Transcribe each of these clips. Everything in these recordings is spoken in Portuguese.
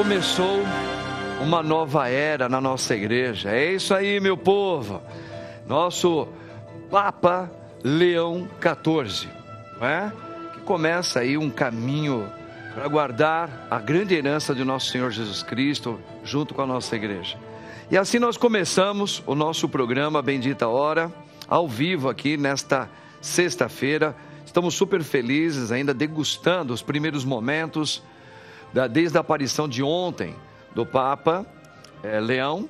começou uma nova era na nossa igreja. É isso aí, meu povo. Nosso Papa Leão XIV, não é? Que começa aí um caminho para guardar a grande herança de nosso Senhor Jesus Cristo junto com a nossa igreja. E assim nós começamos o nosso programa Bendita Hora, ao vivo aqui nesta sexta-feira. Estamos super felizes ainda degustando os primeiros momentos desde a aparição de ontem do Papa Leão,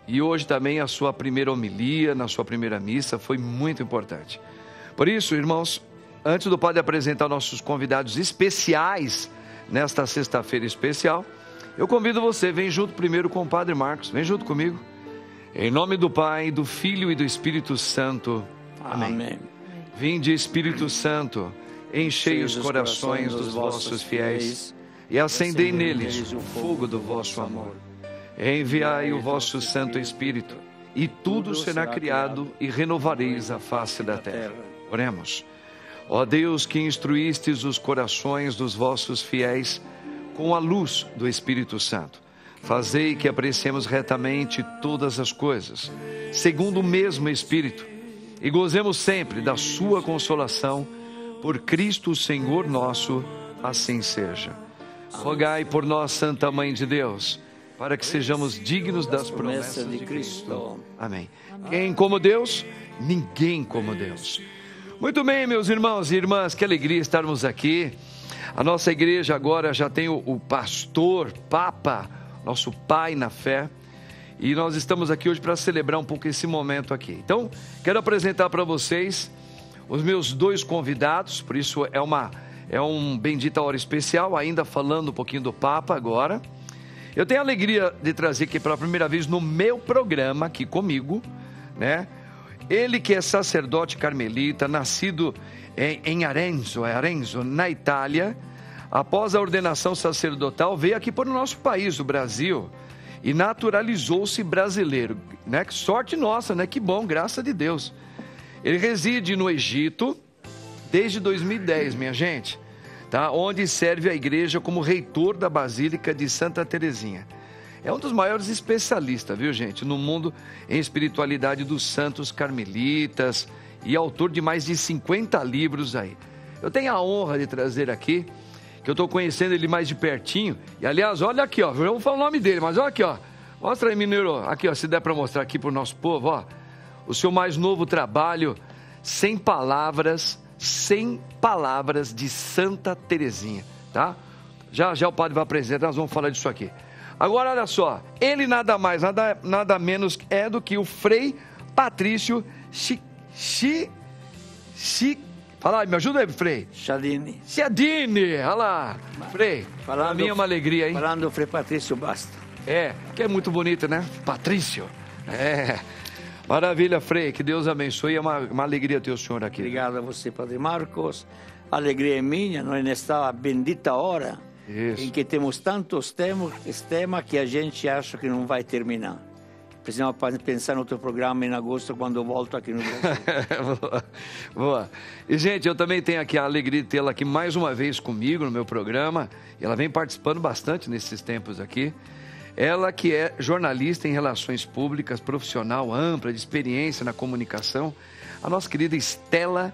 e hoje também a sua primeira homilia, na sua primeira missa, foi muito importante. Por isso, irmãos, antes do Padre apresentar nossos convidados especiais nesta sexta-feira especial, eu convido você, vem junto primeiro com o Padre Marcos, vem junto comigo. Em nome do Pai, do Filho e do Espírito Santo. Amém. Amém. Vinde, Espírito Santo, enchei os corações dos vossos fiéis e acendei neles o fogo do vosso amor. Enviai o vosso Santo Espírito, e tudo será criado, e renovareis a face da terra. Oremos. Ó Deus, que instruístes os corações dos vossos fiéis com a luz do Espírito Santo, fazei que apreciemos retamente todas as coisas, segundo o mesmo Espírito, e gozemos sempre da sua consolação, por Cristo Senhor nosso, assim seja. Rogai por nós, Santa Mãe de Deus, para que sejamos dignos das promessas de Cristo. Amém. Quem como Deus? Ninguém como Deus. Muito bem, meus irmãos e irmãs, que alegria estarmos aqui. A nossa igreja agora já tem o pastor, Papa, nosso pai na fé. E nós estamos aqui hoje para celebrar um pouco esse momento aqui. Então, quero apresentar para vocês os meus dois convidados, por isso é um Bendita Hora especial, ainda falando um pouquinho do Papa agora. Eu tenho a alegria de trazer aqui pela primeira vez no meu programa, aqui comigo, né? Ele que é sacerdote carmelita, nascido em Arezzo, na Itália. Após a ordenação sacerdotal, veio aqui para o nosso país, o Brasil, e naturalizou-se brasileiro, né? Que sorte nossa, né? Que bom, graças a Deus. Ele reside no Egito desde 2010, minha gente, tá? Onde serve a igreja como reitor da Basílica de Santa Teresinha. É um dos maiores especialistas, viu, gente, no mundo em espiritualidade dos santos carmelitas e autor de mais de 50 livros aí. Eu tenho a honra de trazer aqui, que eu estou conhecendo ele mais de pertinho, e aliás, olha aqui, ó, eu vou falar o nome dele, mas olha aqui, ó, mostra aí, mineiro, aqui, ó, se der para mostrar aqui para o nosso povo, ó, o seu mais novo trabalho, Sem Palavras de Santa Teresinha, tá? Já o padre vai apresentar, nós vamos falar disso aqui. Agora, olha só, ele nada mais, nada menos é do que o Frei Patrício Fala aí, me ajuda aí, Frei. Ciadini, olha lá, Frei, para mim é uma alegria, hein? Falando Frei Patrício basta. Que é muito bonito, né? Patrício, maravilha, Frei, que Deus abençoe, é uma alegria ter o senhor aqui. Obrigado a você, Padre Marcos, a alegria é minha, nós nesta bendita hora, isso, em que temos tantos temas que a gente acha que não vai terminar. Precisamos pensar no outro programa em agosto, quando eu volto aqui no Brasil. Boa. E, gente, eu também tenho aqui a alegria de tê-la aqui mais uma vez comigo no meu programa, e ela vem participando bastante nesses tempos aqui. Ela que é jornalista em relações públicas, profissional ampla, de experiência na comunicação, a nossa querida Estela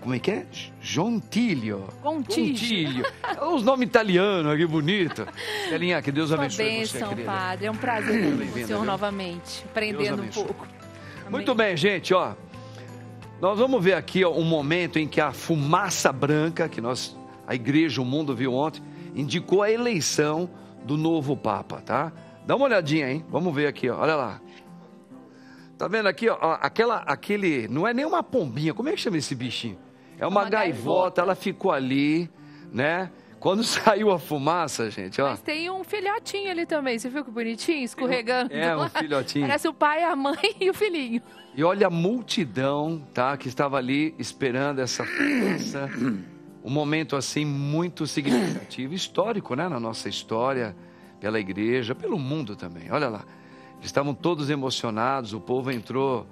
como é que é? Gontiglio. Os nomes italianos, que bonito. Estelinha, que Deus abençoe você, querida. Padre, é um prazer estar com o senhor novamente, aprendendo um pouco. Amém. Muito bem, gente, ó. Nós vamos ver aqui ó, um momento em que a fumaça branca, que a igreja, o mundo viu ontem, indicou a eleição do novo Papa, tá? Dá uma olhadinha, hein? Vamos ver aqui, ó. Olha lá. Tá vendo aqui, ó, aquele, não é nem uma pombinha, como é que chama esse bichinho? É uma gaivota, ela ficou ali, né? Quando saiu a fumaça, gente, ó. Mas tem um filhotinho ali também, você viu que bonitinho, escorregando? Um filhotinho. Parece o pai, a mãe e o filhinho. E olha a multidão, tá? Que estava ali esperando essa fumaça. Um momento, assim, muito significativo, histórico, né? Na nossa história, pela igreja, pelo mundo também, olha lá. Estavam todos emocionados, o povo entrou,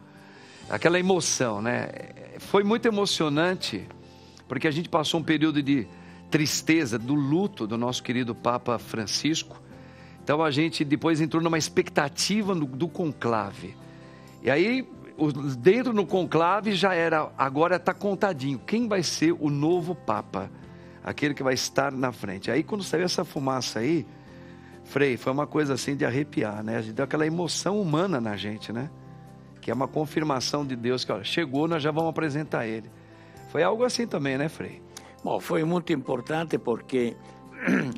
aquela emoção, né? Foi muito emocionante, porque a gente passou um período de tristeza, do luto do nosso querido Papa Francisco, Então a gente depois entrou numa expectativa do conclave. E aí, dentro do conclave já era, agora está contadinho, quem vai ser o novo Papa, aquele que vai estar na frente. Aí quando saiu essa fumaça aí, Frei, foi uma coisa assim de arrepiar, né? A gente deu aquela emoção humana na gente, né? Que é uma confirmação de Deus, que olha, chegou, nós já vamos apresentar ele. Foi algo assim também, né, Frei? Bom, foi muito importante porque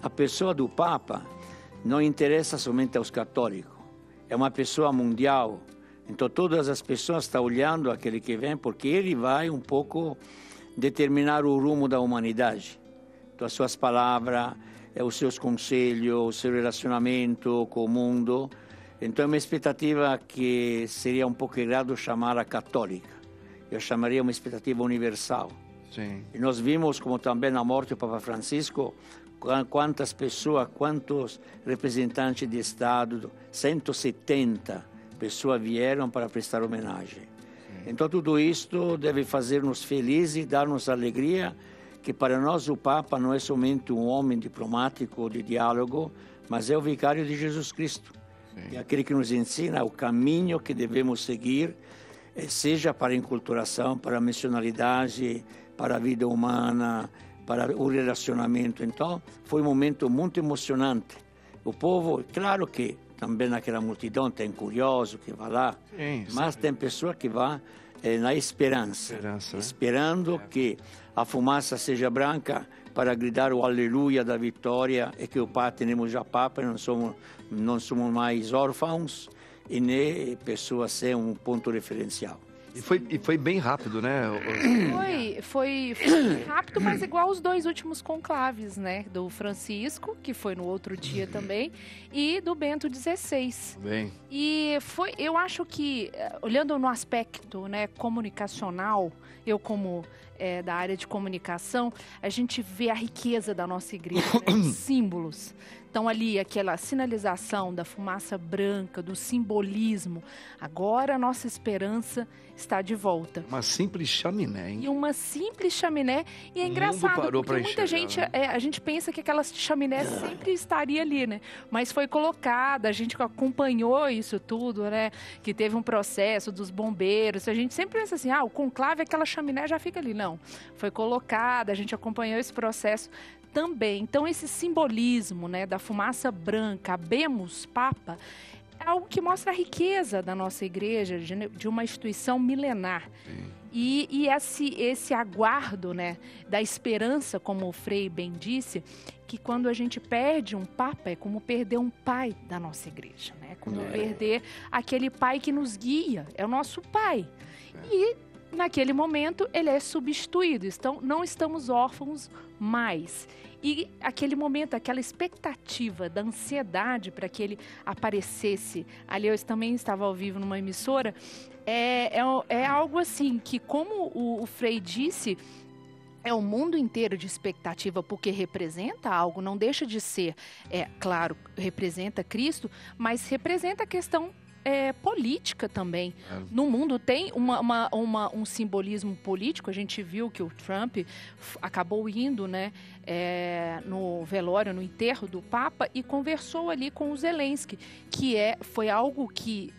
a pessoa do Papa não interessa somente aos católicos. É uma pessoa mundial. Então todas as pessoas estão olhando aquele que vem porque ele vai um pouco determinar o rumo da humanidade. Então as suas palavras, os seus conselhos, o seu relacionamento com o mundo. Então é uma expectativa que seria um pouco errado chamar católica. Eu chamaria uma expectativa universal. Sim. E nós vimos, como também na morte do Papa Francisco, quantas pessoas, quantos representantes de Estado, 170 pessoas vieram para prestar homenagem. Sim. Então tudo isto deve fazer-nos felizes, dar-nos alegria, que para nós o Papa não é somente um homem diplomático de diálogo, mas é o vicário de Jesus Cristo. Sim. É aquele que nos ensina o caminho que devemos seguir, seja para a enculturação, para a missionalidade, para a vida humana, para o relacionamento. Então foi um momento muito emocionante. O povo, claro que também naquela multidão tem curioso que vai lá, sim, mas tem pessoa que vai na esperança esperando que a fumaça seja branca para gritar o aleluia da vitória e que o Papa, temos já Papa, não somos mais órfãos e nem pessoas sem um ponto referencial. E foi bem rápido, né? Foi rápido, mas igual os 2 últimos conclaves, né? Do Francisco, que foi no outro dia também, e do Bento XVI. Bem. E eu acho que, olhando no aspecto, né, comunicacional, eu como da área de comunicação, a gente vê a riqueza da nossa igreja, né, os símbolos. Então ali, aquela sinalização da fumaça branca, do simbolismo. Agora a nossa esperança está de volta. Uma simples chaminé, hein? E uma simples chaminé. E é engraçado, porque muita gente, a gente pensa que aquela chaminé sempre estaria ali, né? Mas foi colocada, a gente acompanhou isso tudo, né? Que teve um processo dos bombeiros. A gente sempre pensa assim, o conclave, aquela chaminé já fica ali. Não, foi colocada, a gente acompanhou esse processo também. Então esse simbolismo, né, da fumaça branca, Habemus Papa, é algo que mostra a riqueza da nossa igreja, de uma instituição milenar. E esse aguardo, né, da esperança, como o Frei bem disse, que quando a gente perde um Papa é como perder um pai da nossa igreja, né? Como perder aquele pai que nos guia, é o nosso pai. E naquele momento ele é substituído, então não estamos órfãos mais. E aquele momento, aquela expectativa da ansiedade para que ele aparecesse, ali eu também estava ao vivo numa emissora, é algo assim que, como o Frei disse, é o mundo inteiro de expectativa, porque representa algo, não deixa de ser, claro, representa Cristo, mas representa a questão política também. No mundo tem um simbolismo político. A gente viu que o Trump acabou indo, né, no velório, no enterro do Papa, e conversou ali com o Zelensky, que foi algo que,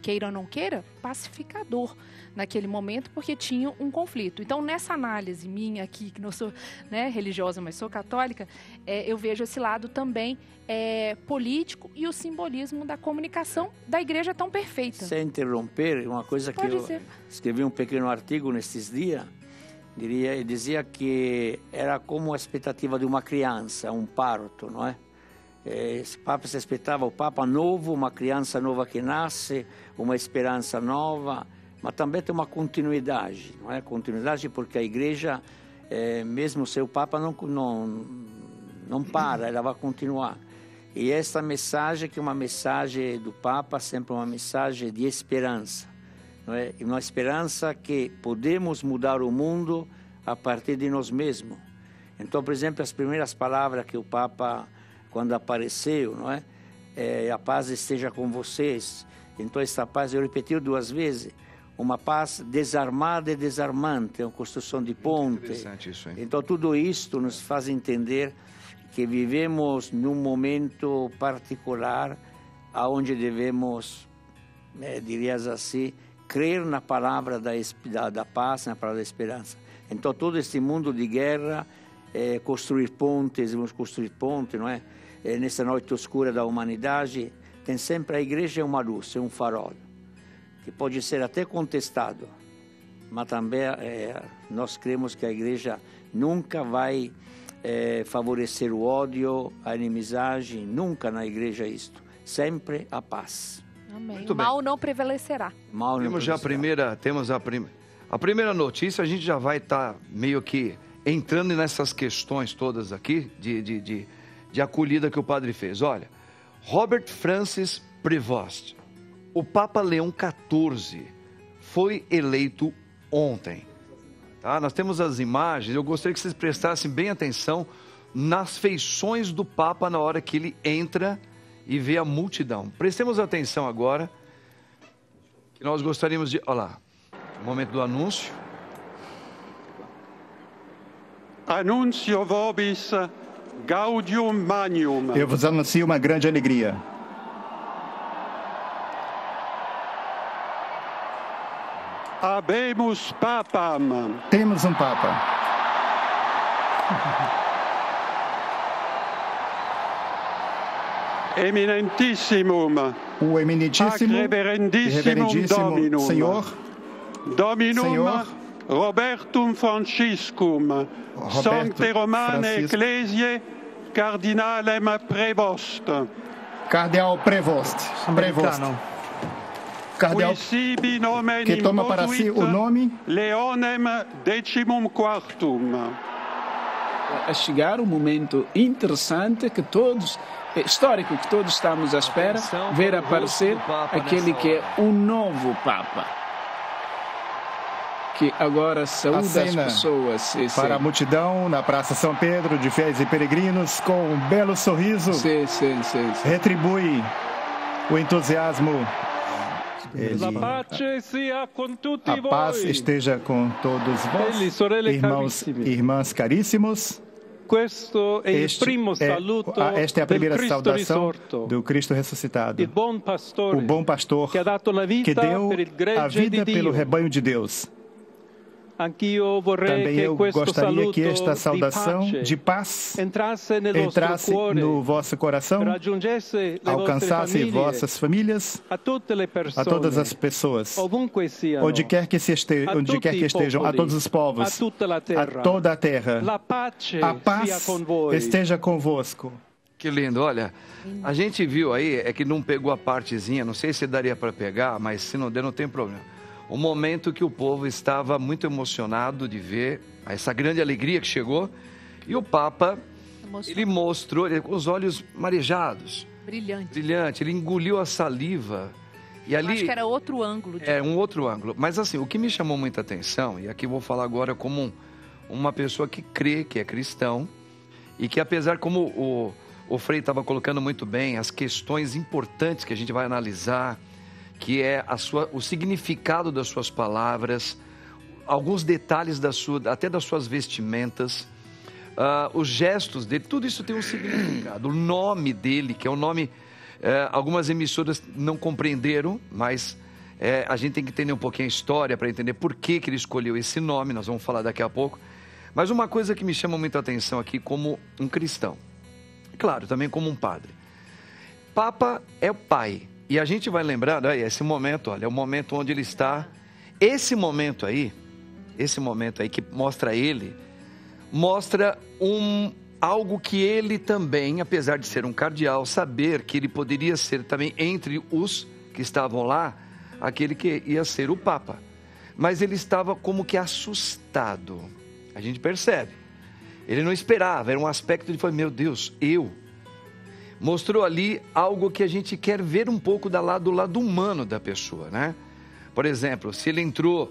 queira ou não queira, pacificador naquele momento, porque tinha um conflito. Então, nessa análise minha aqui, que não sou, né, religiosa, mas sou católica, eu vejo esse lado também político e o simbolismo da comunicação da igreja tão perfeita. Sem interromper, uma coisa que eu escrevi um pequeno artigo nesses dias, dizia que era como a expectativa de uma criança, um parto, não é? Esse Papa se esperava o Papa novo, uma criança nova que nasce, uma esperança nova, mas também tem uma continuidade, não é? Continuidade porque a igreja, mesmo sem o Papa, não para, ela vai continuar. E essa mensagem, que é uma mensagem do Papa, sempre uma mensagem de esperança, não é? Uma esperança que podemos mudar o mundo a partir de nós mesmos. Então, por exemplo, as primeiras palavras que o Papa, quando apareceu, não é? A paz esteja com vocês. Então, essa paz, eu repeti 2 vezes, uma paz desarmada e desarmante, uma construção de ponte. Interessante isso, hein? Então, tudo isto nos faz entender que vivemos num momento particular, onde devemos, dirias assim, crer na palavra da paz, na palavra da esperança. Então, todo esse mundo de guerra, construir pontes, vamos construir pontes, não é? Nessa noite escura da humanidade, tem sempre a igreja é uma luz, é um farol, que pode ser até contestado, mas também nós cremos que a igreja nunca vai favorecer o ódio, a inimizade, nunca na igreja isto, sempre a paz. Amém. O mal não prevalecerá. Temos a primeira notícia, a gente já vai estar meio que entrando nessas questões todas aqui de acolhida que o padre fez. Olha, Robert Francis Prevost, o Papa Leão XIV, foi eleito ontem. Tá? Nós temos as imagens, eu gostaria que vocês prestassem bem atenção nas feições do Papa na hora que ele entra e vê a multidão. Prestemos atenção agora, que nós gostaríamos de... Olha lá, o momento do anúncio. Anuncio vobis gaudium magnum. Eu vos anuncio uma grande alegria. Habemus papam. Temos um Papa. Eminentissimum. O eminentíssimo, reverendíssimo Senhor Robertum Franciscum, Sancte Romane Ecclesiae, Cardinalem Prevost. Cardeal Prevost. Cardeal que toma para si o nome Leonem XIV. A chegar um momento interessante histórico que todos estamos à espera, ver aparecer aquele que é o novo Papa, que agora saúda as pessoas. Para a multidão na Praça São Pedro, de fiéis e peregrinos, com um belo sorriso, retribui o entusiasmo. A paz esteja com todos vós, irmãos e irmãs caríssimos. Esta é a primeira saudação do Cristo ressuscitado, o bom pastor que deu a vida pelo rebanho de Deus. Também eu gostaria que esta saudação de paz entrasse no vosso coração, alcançasse vossas famílias, a todas as pessoas, onde quer que estejam, a todos os povos, a toda a terra. A paz esteja convosco. Que lindo, olha, a gente viu aí, é que não pegou a partezinha, não sei se daria para pegar, mas se não der, não tem problema. O momento que o povo estava muito emocionado de ver essa grande alegria que chegou, e o Papa, ele mostrou, com os olhos marejados. Brilhante, ele engoliu a saliva. E ali, acho que era outro ângulo. Um outro ângulo. Mas assim, o que me chamou muita atenção, e aqui eu vou falar agora como uma pessoa que crê, que é cristão, e que apesar, como o Frei estava colocando muito bem, as questões importantes que a gente vai analisar, que é o significado das suas palavras, alguns detalhes até das suas vestimentas, os gestos dele, tudo isso tem um significado. O nome dele, que é um nome, algumas emissoras não compreenderam, mas a gente tem que entender um pouquinho a história para entender por que ele escolheu esse nome, nós vamos falar daqui a pouco. Mas uma coisa que me chama muita atenção aqui como um cristão, claro, também como um padre. Papa é o pai. E a gente vai lembrar, esse momento, olha, é o momento onde ele está. Esse momento aí que mostra ele, mostra algo que ele também, apesar de ser um cardeal, saber que ele poderia ser também entre os que estavam lá, aquele que ia ser o Papa. Mas ele estava como que assustado. A gente percebe. Ele não esperava, era um aspecto de, meu Deus, mostrou ali algo que a gente quer ver um pouco do lado humano da pessoa, né? Por exemplo, se ele entrou...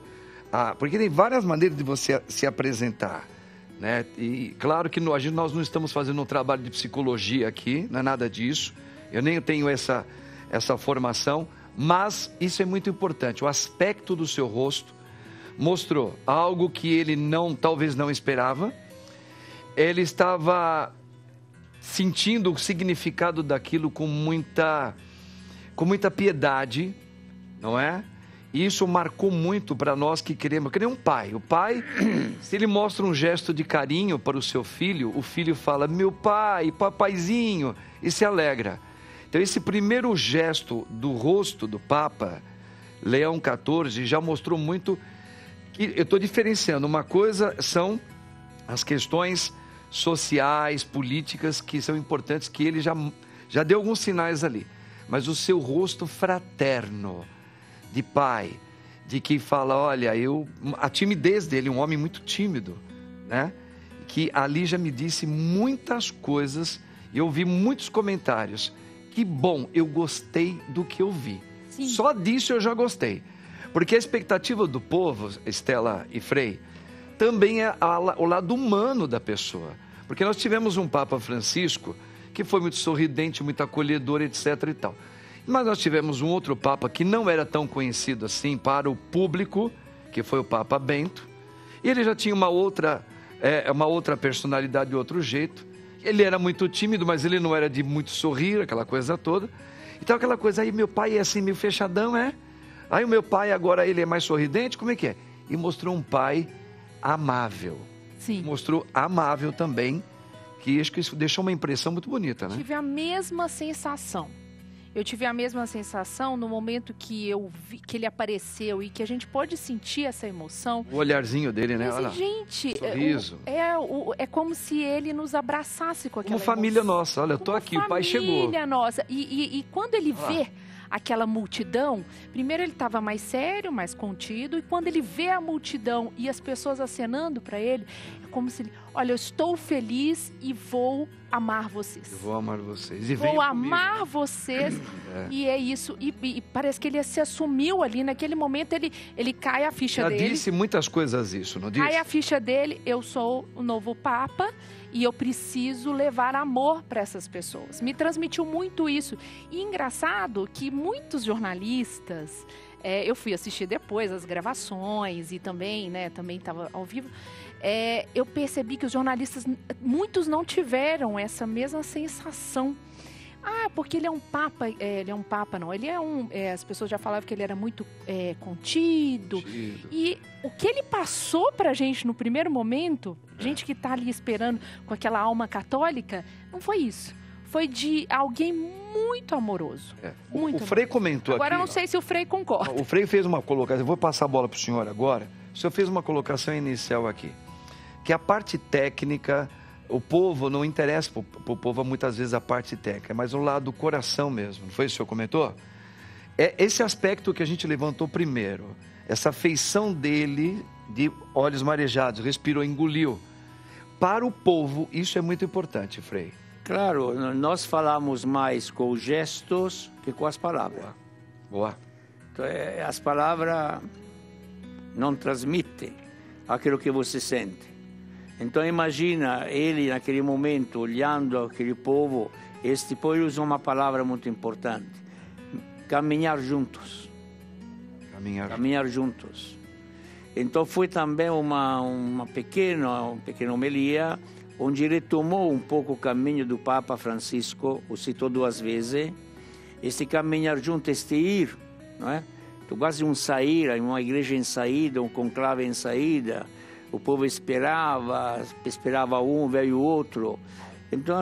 porque tem várias maneiras de você se apresentar, né? E claro que nós não estamos fazendo um trabalho de psicologia aqui, não é nada disso. Eu nem tenho essa formação, mas isso é muito importante. O aspecto do seu rosto mostrou algo que ele talvez não esperava. Ele estava sentindo o significado daquilo com muita piedade, não é? E isso marcou muito para nós que queremos, que nem um pai. O pai, se ele mostra um gesto de carinho para o seu filho, o filho fala, meu pai, papaizinho, e se alegra. Então esse primeiro gesto do rosto do Papa Leão XIV já mostrou muito que eu estou diferenciando. Uma coisa são as questões sociais, políticas, que são importantes, que ele já deu alguns sinais ali. Mas o seu rosto fraterno, de pai, de que fala, olha, a timidez dele, um homem muito tímido, né? Que ali já me disse muitas coisas, e eu vi muitos comentários. Que bom, eu gostei do que eu vi. Sim. Só disso eu já gostei. Porque a expectativa do povo, Estela e Frei, também é o lado humano da pessoa. Porque nós tivemos um Papa Francisco que foi muito sorridente, muito acolhedor, etc. e tal. Mas nós tivemos um outro Papa que não era tão conhecido assim para o público, que foi o Papa Bento. E ele já tinha uma outra personalidade de outro jeito. Ele era muito tímido, mas ele não era de muito sorrir, aquela coisa toda. Então aquela coisa, aí meu pai é assim meio fechadão, é? Aí o meu pai agora ele é mais sorridente, como é que é? E mostrou um pai amável. Sim. Mostrou amável também, que acho que isso deixou uma impressão muito bonita, né? Tive a mesma sensação. Eu tive a mesma sensação no momento que eu vi que ele apareceu e que a gente pode sentir essa emoção. O olharzinho dele, né? Mas, olha, gente, sorriso. É como se ele nos abraçasse com aquela emoção. Como família emoção. Nossa, olha, eu tô aqui, o pai chegou. Família nossa. E quando ele vê aquela multidão, primeiro ele estava mais sério, mais contido, e quando ele vê a multidão e as pessoas acenando para ele, é como se ele, olha, eu estou feliz e vou amar vocês. Eu vou amar vocês. E vou amar vocês. E é isso. E parece que ele se assumiu ali, naquele momento ele cai a ficha dele. Já disse muitas coisas isso, não disse? Cai a ficha dele, eu sou o novo Papa e eu preciso levar amor para essas pessoas. Me transmitiu muito isso. E engraçado que muitos jornalistas, eu fui assistir depois as gravações e também estava ao vivo, eu percebi que os jornalistas, muitos não tiveram essa mesma sensação. Porque ele é um Papa, as pessoas já falavam que ele era muito contido. E o que ele passou pra gente no primeiro momento, gente que tá ali esperando com aquela alma católica, não foi isso. Foi de alguém muito amoroso. Muito o Frei comentou agora, aqui. Agora, não sei se o Frei concorda. O Frei fez uma colocação, eu vou passar a bola pro senhor agora. O senhor fez uma colocação inicial aqui, que a parte técnica... O povo, não interessa para o povo muitas vezes a parte técnica, mas o lado do coração mesmo. Não foi isso que o senhor comentou? É esse aspecto que a gente levantou primeiro. Essa feição dele de olhos marejados, respirou, engoliu. Para o povo, isso é muito importante, Frei. Claro, nós falamos mais com os gestos que com as palavras. Boa. Então, as palavras não transmitem aquilo que você sente. Então imagina ele naquele momento olhando aquele povo, poi usa uma palavra muito importante, caminhar juntos. Caminhar juntos. Então foi também uma pequena homilia, onde ele tomou um pouco o caminho do Papa Francisco, o citou 2 vezes, este caminhar junto, este ir, não é? Então, quase um sair, uma igreja em saída, um conclave em saída. O povo esperava um, veio outro. Então,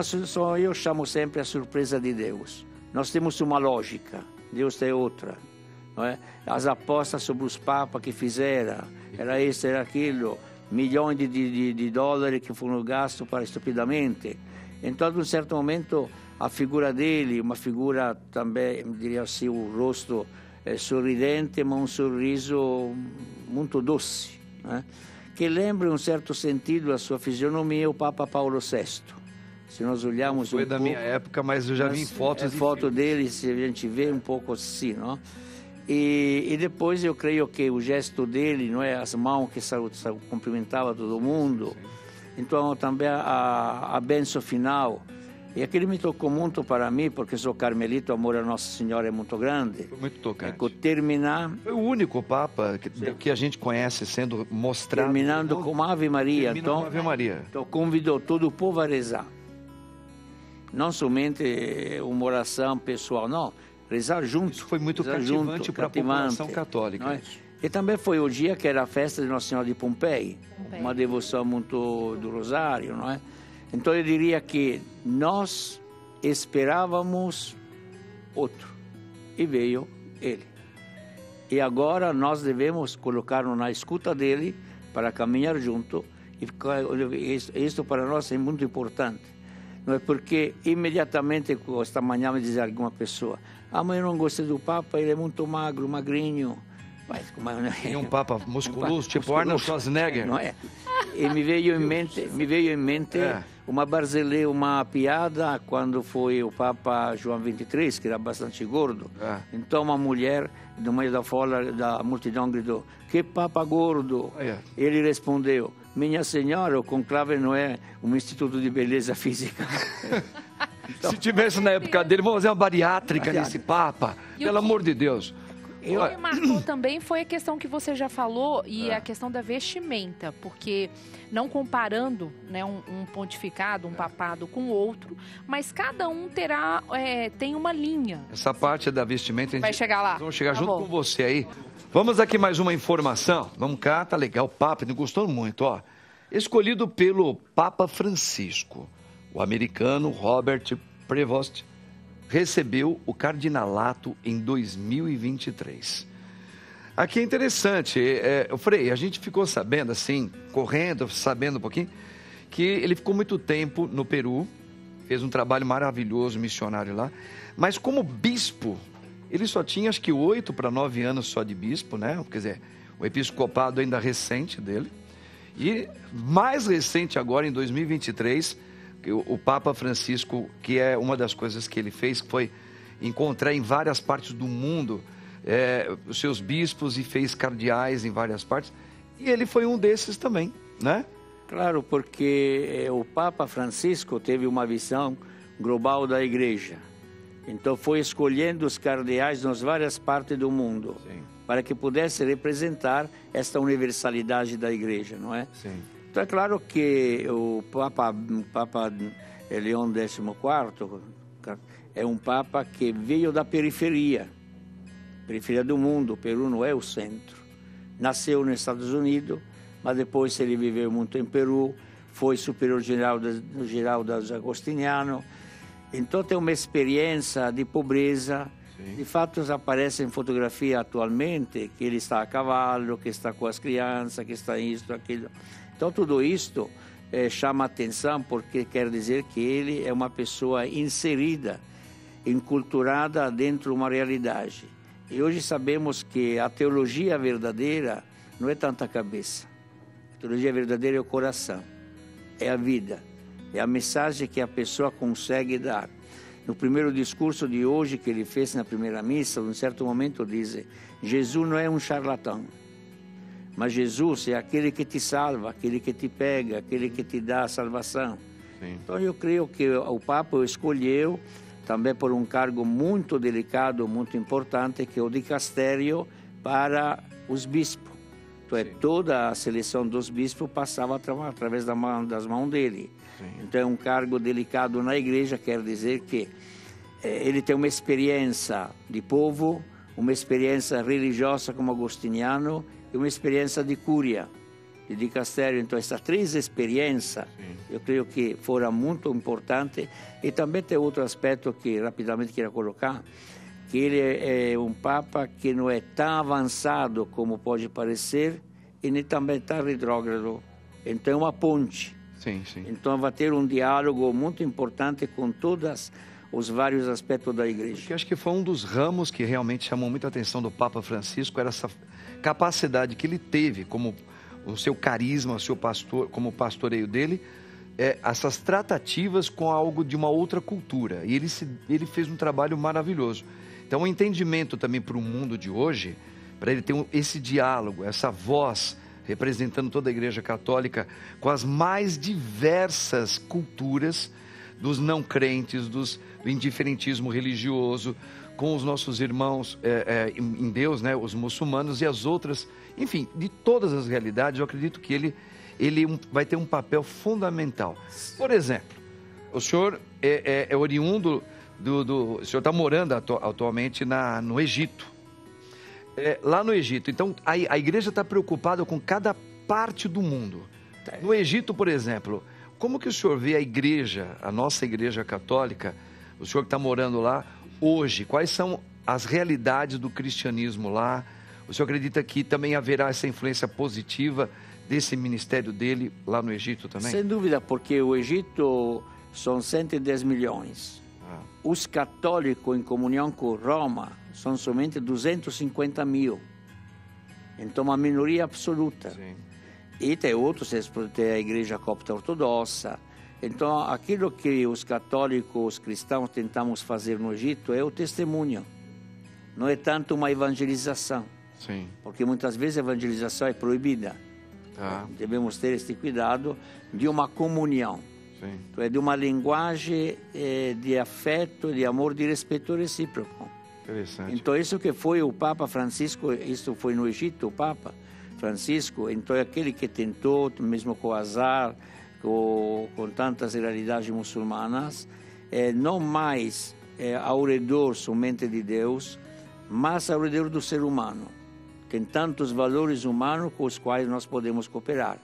eu chamo sempre a surpresa de Deus. Nós temos uma lógica, Deus tem outra. Não é? As apostas sobre os papas que fizeram, era isso, era aquilo, milhões de dólares que foram gastos para estupidamente. Então, em um certo momento, a figura dele, uma figura também, diria assim, o rosto sorridente, mas um sorriso muito doce, não é? Que lembra, em um certo sentido, a sua fisionomia, o Papa Paulo VI. Se nós olharmos foi da minha época, mas eu já vi fotos. Foto dele, se a gente vê um pouco assim, não? E depois eu creio que o gesto dele, não é, as mãos que cumprimentava todo mundo. Então também a bênção final. E aquilo me tocou muito para mim, porque sou carmelito, o amor a Nossa Senhora é muito grande. Foi muito tocante. Terminar... Foi o único Papa que a gente conhece sendo mostrado... Terminando com Ave Maria. Com Ave Maria. Então convidou todo o povo a rezar. não somente uma oração pessoal, não, rezar junto. Isso foi muito cativante para a população católica. É? E também foi o dia que era a festa de Nossa Senhora de Pompeii, uma devoção muito do Rosário, não é? Então eu diria que nós esperávamos outro e veio ele. E agora nós devemos colocar-nos na escuta dele para caminhar junto. E isso para nós é muito importante. Não é porque imediatamente, esta manhã me dizia alguma pessoa, mas eu não gostei do Papa, ele é muito magro, magrinho. Mas, e um Papa musculoso, tipo Arnold Schwarzenegger. Não é? E me veio em mente uma piada quando foi o Papa João XXIII, que era bastante gordo. Então uma mulher, no meio da multidão, gritou, que Papa gordo! Ele respondeu, minha senhora, o conclave não é um instituto de beleza física. Então, se tivesse na época dele, vamos fazer uma bariátrica nesse Papa, pelo amor de Deus. O que marcou também foi a questão que você já falou e a questão da vestimenta, porque não comparando, né, um pontificado, um papado com o outro, mas cada um tem uma linha. Essa parte da vestimenta a gente vai chegar lá. Vamos chegar junto com você aí. Vamos aqui mais uma informação. Vamos cá, tá legal. O Papa, me gostou muito, ó. Escolhido pelo Papa Francisco, o americano Robert Prevost recebeu o cardinalato em 2023. Aqui é interessante, Frei, a gente ficou sabendo, assim, correndo, sabendo um pouquinho, que ele ficou muito tempo no Peru, fez um trabalho maravilhoso, missionário lá, mas como bispo, ele só tinha, acho que 8 para 9 anos só de bispo, né? Quer dizer, o episcopado ainda recente dele, e mais recente agora, em 2023, o Papa Francisco, que é uma das coisas que ele fez, que foi encontrar em várias partes do mundo os seus bispos e fez cardeais em várias partes. E ele foi um desses também, né? Claro, porque o Papa Francisco teve uma visão global da Igreja. Então foi escolhendo os cardeais nas várias partes do mundo, para que pudesse representar esta universalidade da Igreja, não é? Sim. Então é claro que o Papa Leão XIV é um Papa que veio da periferia do mundo. O Peru não é o centro. Nasceu nos Estados Unidos, mas depois ele viveu muito em Peru, foi superior-geral dos Agostinianos. Então tem uma experiência de pobreza. Sim. De fato, aparece em fotografia atualmente que ele está a cavalo, que está com as crianças, que está isso, aquilo. Então, tudo isto chama atenção porque quer dizer que ele é uma pessoa inserida, enculturada dentro de uma realidade. E hoje sabemos que a teologia verdadeira não é tanta cabeça. A teologia verdadeira é o coração, é a vida, é a mensagem que a pessoa consegue dar. No primeiro discurso de hoje que ele fez na primeira missa, em certo momento diz, Jesus não é um charlatão. Mas Jesus é aquele que te salva, aquele que te pega, aquele que te dá a salvação. Sim. Então eu creio que o Papa o escolheu também por um cargo muito delicado, muito importante, que é o dicastério para os bispos. Então toda a seleção dos bispos passava através das mãos dele. Sim. Então é um cargo delicado na igreja, quer dizer que ele tem uma experiência de povo, uma experiência religiosa como agostiniano, e uma experiência de cúria, de dicastério. Então, essas 3 experiências, eu creio que foram muito importantes. E também tem outro aspecto que rapidamente quero colocar, que ele é um Papa que não é tão avançado como pode parecer, e nem também tão retrógrado. Então, é uma ponte. Sim, sim. Então, vai ter um diálogo muito importante com todos os vários aspectos da igreja. Porque acho que foi um dos ramos que realmente chamou muita atenção do Papa Francisco, era essa capacidade que ele teve, como o seu carisma, o seu pastor, como o pastoreio dele, essas tratativas com algo de uma outra cultura. E ele fez um trabalho maravilhoso. Então, o entendimento também para o mundo de hoje, para ele ter esse diálogo, essa voz representando toda a Igreja Católica com as mais diversas culturas, dos não crentes, do indiferentismo religioso, com os nossos irmãos em Deus, né, os muçulmanos e as outras, enfim, de todas as realidades, eu acredito que ele vai ter um papel fundamental. Por exemplo, o senhor é oriundo o senhor está morando atualmente no Egito. Lá no Egito. Então, a igreja está preocupada com cada parte do mundo. No Egito, por exemplo, como que o senhor vê a igreja, a nossa igreja católica, o senhor que está morando lá, hoje? Quais são as realidades do cristianismo lá? O senhor acredita que também haverá essa influência positiva desse ministério dele lá no Egito também? Sem dúvida, porque o Egito são 110 milhões. Os católicos em comunhão com Roma são somente 250 mil. Então, uma minoria absoluta. Sim. E tem outros, tem a igreja copta ortodoxa. Então, aquilo que os católicos cristãos tentamos fazer no Egito é o testemunho. Não é tanto uma evangelização. Sim. Porque muitas vezes a evangelização é proibida. Devemos ter este cuidado de uma comunhão. Sim. Então, é de uma linguagem de afeto, de amor, de respeito recíproco. Interessante. Então, isso que foi o Papa Francisco, isso foi no Egito, o Papa Francisco, então é aquele que tentou, mesmo com o azar, com tantas realidades muçulmanas, não mais ao redor somente de Deus, mas ao redor do ser humano. Tem tantos valores humanos com os quais nós podemos cooperar.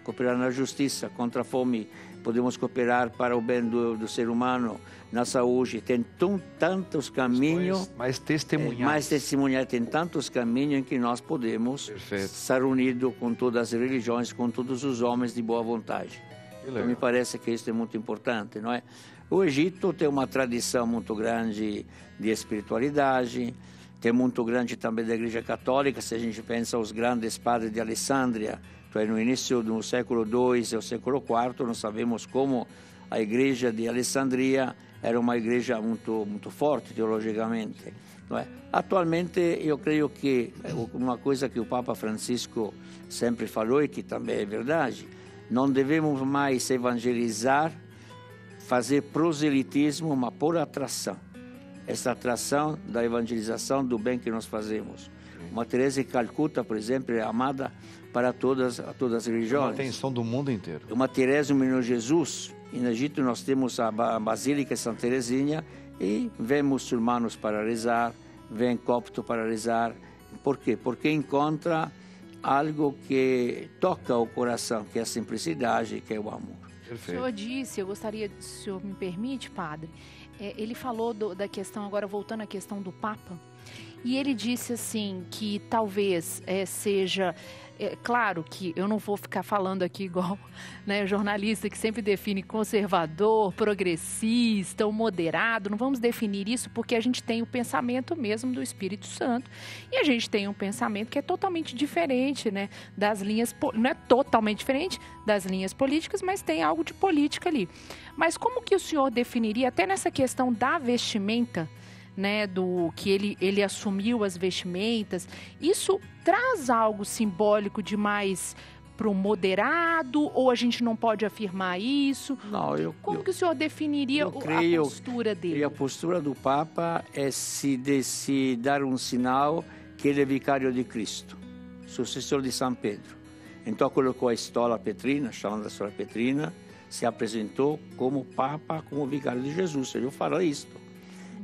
Cooperar na justiça, contra a fome, podemos cooperar para o bem do ser humano, na saúde. Tem tantos caminhos. Mais testemunhar. Tem tantos caminhos em que nós podemos estar unidos com todas as religiões, com todos os homens de boa vontade. Então, me parece que isso é muito importante, não é? O Egito tem uma tradição muito grande de espiritualidade, tem muito grande também da Igreja Católica. Se a gente pensa os grandes padres de Alessandria, então, no início do século II e o século IV, nós sabemos como a Igreja de Alessandria era uma igreja muito forte teologicamente. Não é? Atualmente, eu creio que uma coisa que o Papa Francisco sempre falou e que também é verdade, não devemos mais evangelizar, fazer proselitismo, mas por atração. Essa atração da evangelização do bem que nós fazemos. Uma Teresa de Calcutá, por exemplo, é amada para todas as religiões. Uma atenção do mundo inteiro. Uma Teresa, o Menino Jesus. E no Egito nós temos a Basílica de Santa Teresinha e vem muçulmanos para rezar, vem copto para rezar. Por quê? Porque encontra algo que toca o coração, que é a simplicidade, que é o amor. Perfeito. O senhor disse, eu gostaria, se o senhor me permite, padre, ele falou da questão, agora voltando à questão do Papa, e ele disse assim, que talvez seja... claro que eu não vou ficar falando aqui igual, né, jornalista que sempre define conservador, progressista ou moderado. Não vamos definir isso porque a gente tem o pensamento mesmo do Espírito Santo e a gente tem um pensamento que é totalmente diferente, né, das linhas, não é totalmente diferente das linhas políticas, mas tem algo de política ali. Mas como que o senhor definiria, até nessa questão da vestimenta, né, do que ele assumiu as vestimentas, isso traz algo simbólico demais para o moderado, ou a gente não pode afirmar isso? Não, como que o senhor definiria a postura dele? A postura do Papa é se dar um sinal que ele é vicário de Cristo, sucessor de São Pedro. Então colocou a estola petrina, chamando a estola petrina, se apresentou como Papa, como vicário de Jesus. Ele fala isto.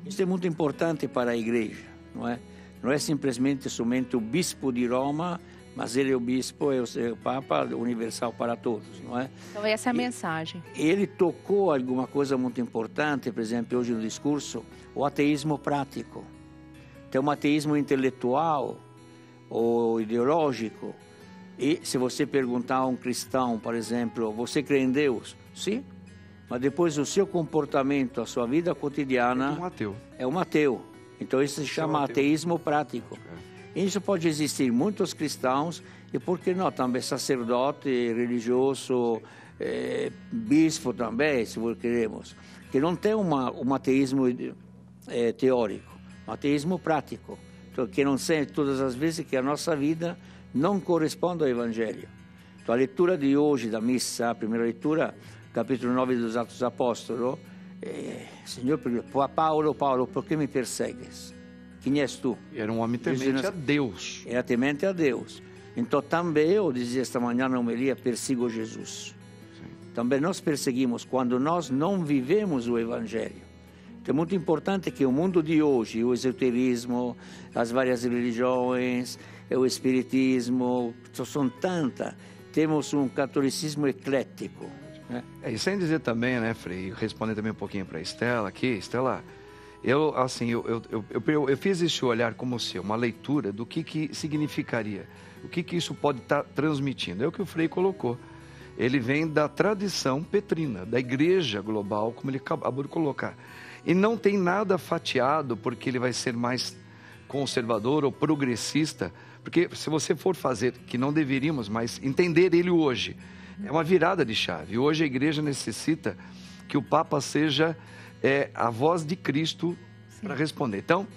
Isso é muito importante para a igreja, não é? Não é simplesmente somente o bispo de Roma, mas ele é o bispo, é o Papa universal para todos, não é? Então essa é a mensagem. Ele tocou alguma coisa muito importante, por exemplo, hoje no discurso, o ateísmo prático. Tem um ateísmo intelectual ou ideológico. E se você perguntar a um cristão, por exemplo, você crê em Deus? Sim. Mas depois o seu comportamento, a sua vida cotidiana... É um ateu. Então isso se chama ateísmo prático. Isso pode existir muitos cristãos, e por que não também sacerdote, religioso, bispo também, se queremos, que não tem um ateísmo teórico, um ateísmo prático. Então, que não sente todas as vezes que a nossa vida não corresponde ao Evangelho. Então a leitura de hoje da missa, a primeira leitura... capítulo 9 dos Atos dos Apóstolos, Senhor, Paulo, por que me persegues? Quem és tu? Era um homem temente a Deus. Era temente a Deus. Então também eu dizia esta manhã na homilia, persigo Jesus. Sim. também nós perseguimos quando nós não vivemos o Evangelho. Então, é muito importante que o mundo de hoje, o esoterismo, as várias religiões, o espiritismo, são tantas, temos um catolicismo eclético. Né? E sem dizer também, né, Frei, respondendo também um pouquinho para a Estela aqui, Estela, eu fiz esse olhar como seu, uma leitura do que significaria, o que isso pode estar transmitindo. É o que o Frei colocou. Ele vem da tradição petrina, da igreja global, como ele acabou de colocar. E não tem nada fatiado porque ele vai ser mais conservador ou progressista, porque se você for fazer, que não deveríamos, mas entender ele hoje, é uma virada de chave. Hoje a igreja necessita que o Papa seja a voz de Cristo para responder. Então,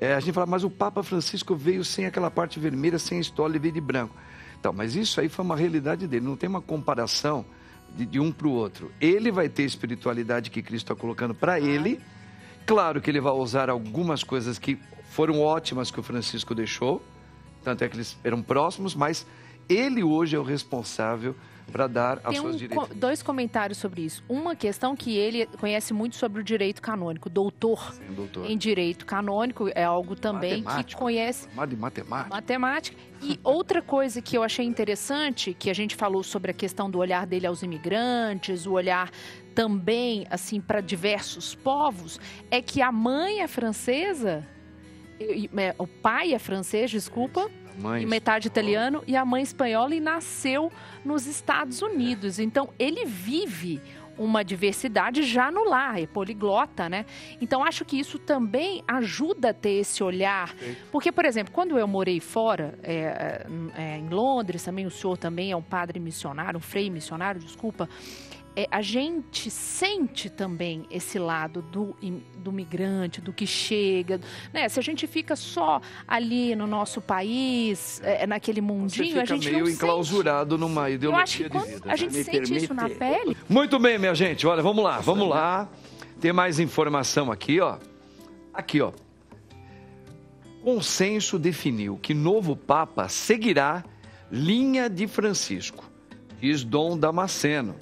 a gente fala, mas o Papa Francisco veio sem aquela parte vermelha, sem a história, ele veio de branco. Então, mas isso aí foi uma realidade dele, não tem uma comparação de um para o outro. Ele vai ter a espiritualidade que Cristo está colocando para ele. Claro que ele vai usar algumas coisas que foram ótimas que o Francisco deixou, tanto é que eles eram próximos, mas ele hoje é o responsável para dar as suas diretrizes. Tem dois comentários sobre isso. Uma questão que ele conhece muito sobre o direito canônico, doutor em direito canônico, é algo também que conhece... Matemática. E outra coisa que eu achei interessante, que a gente falou sobre a questão do olhar dele aos imigrantes, o olhar também, assim, para diversos povos, é que a mãe é francesa, o pai é francês, desculpa, e metade italiano, e a mãe espanhola, e nasceu nos Estados Unidos. Então, ele vive uma diversidade já no lar, é poliglota, né? Então, acho que isso também ajuda a ter esse olhar. Porque, por exemplo, quando eu morei fora, em Londres, também o senhor também é um padre missionário, um frei missionário, desculpa, a gente sente também esse lado do migrante, do que chega, né? Se a gente fica só ali no nosso país, naquele mundinho, a gente meio enclausurado numa ideologia de vida. A gente sente isso na pele. Muito bem, minha gente. Olha, vamos lá. Tem mais informação aqui, ó. Aqui, ó. Consenso definiu que novo Papa seguirá linha de Francisco, diz Dom Damasceno,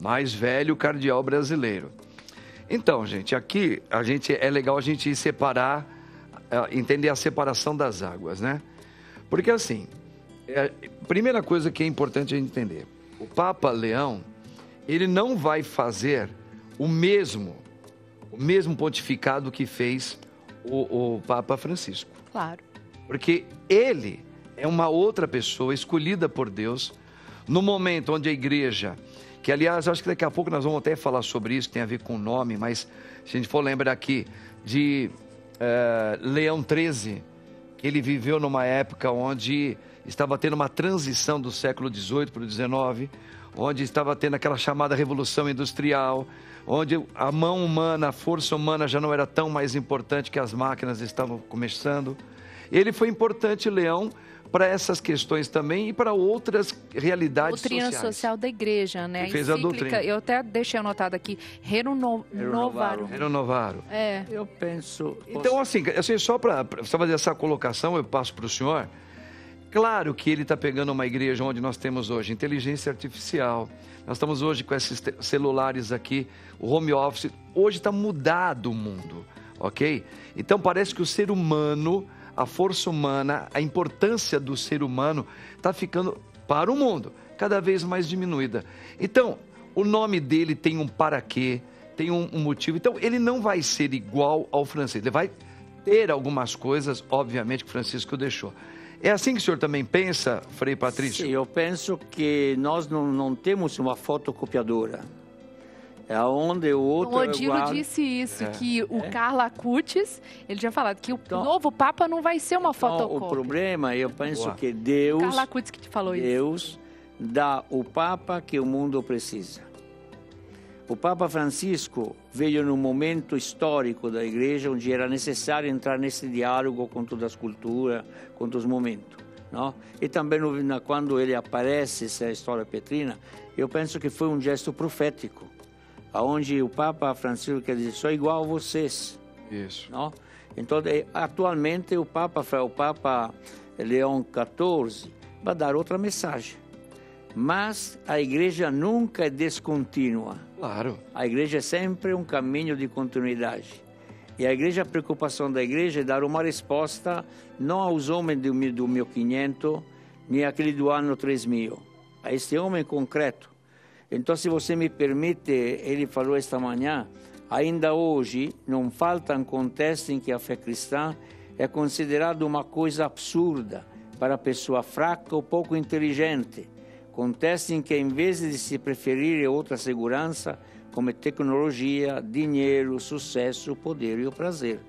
mais velho cardeal brasileiro. Então, gente, aqui é legal a gente separar, entender a separação das águas, né? Porque assim, primeira coisa que é importante a gente entender, o Papa Leão, ele não vai fazer o mesmo pontificado que fez o Papa Francisco. Claro. Porque ele é uma outra pessoa escolhida por Deus no momento onde a igreja... Que, aliás, acho que daqui a pouco nós vamos até falar sobre isso, que tem a ver com o nome, mas se a gente for lembrar aqui de Leão XIII, que ele viveu numa época onde estava tendo uma transição do século XVIII para o XIX, onde estava tendo aquela chamada Revolução Industrial, onde a mão humana, a força humana já não era tão mais importante que as máquinas estavam começando. Ele foi importante, Leão, para essas questões também e para outras realidades sociais. Doutrina social da igreja, né? Ele fez a doutrina. Eu até deixei anotado aqui, Renovarum. Eu penso... Então, assim só para fazer essa colocação, eu passo para o senhor. Claro que ele está pegando uma igreja onde nós temos hoje inteligência artificial, nós estamos hoje com esses celulares aqui, o home office, hoje está mudado o mundo, ok? Então, parece que o ser humano... A força humana, a importância do ser humano está ficando, para o mundo, cada vez mais diminuída. Então, o nome dele tem um para quê, tem um motivo. Então, ele não vai ser igual ao Francisco. Ele vai ter algumas coisas, obviamente, que o Francisco deixou. É assim que o senhor também pensa, Frei Patrício? Sim, eu penso que nós não temos uma fotocopiadora. É onde o outro... O Odilo disse isso, que o Carlo Acutis, ele já falado que o novo Papa não vai ser uma fotocópia. O problema, eu penso que Deus... Carlo Acutis que te falou isso. Deus dá o Papa que o mundo precisa. O Papa Francisco veio num momento histórico da Igreja onde era necessário entrar nesse diálogo com todas as culturas, com todos os momentos. Não? E também quando ele aparece, essa história petrina, eu penso que foi um gesto profético. Onde o Papa Francisco quer dizer, sou igual a vocês. Isso. Não? Então, atualmente, o Papa Leão XIV vai dar outra mensagem. Mas a igreja nunca é descontínua. Claro. A igreja é sempre um caminho de continuidade. E a preocupação da igreja é dar uma resposta não aos homens do 1500, nem àquele do ano 3000, a este homem concreto. Então, se você me permite, ele falou esta manhã, ainda hoje não faltam contextos em que a fé cristã é considerada uma coisa absurda para a pessoa fraca ou pouco inteligente. Contextos em que, em vez de se preferir outra segurança, como tecnologia, dinheiro, sucesso, o poder e o prazer.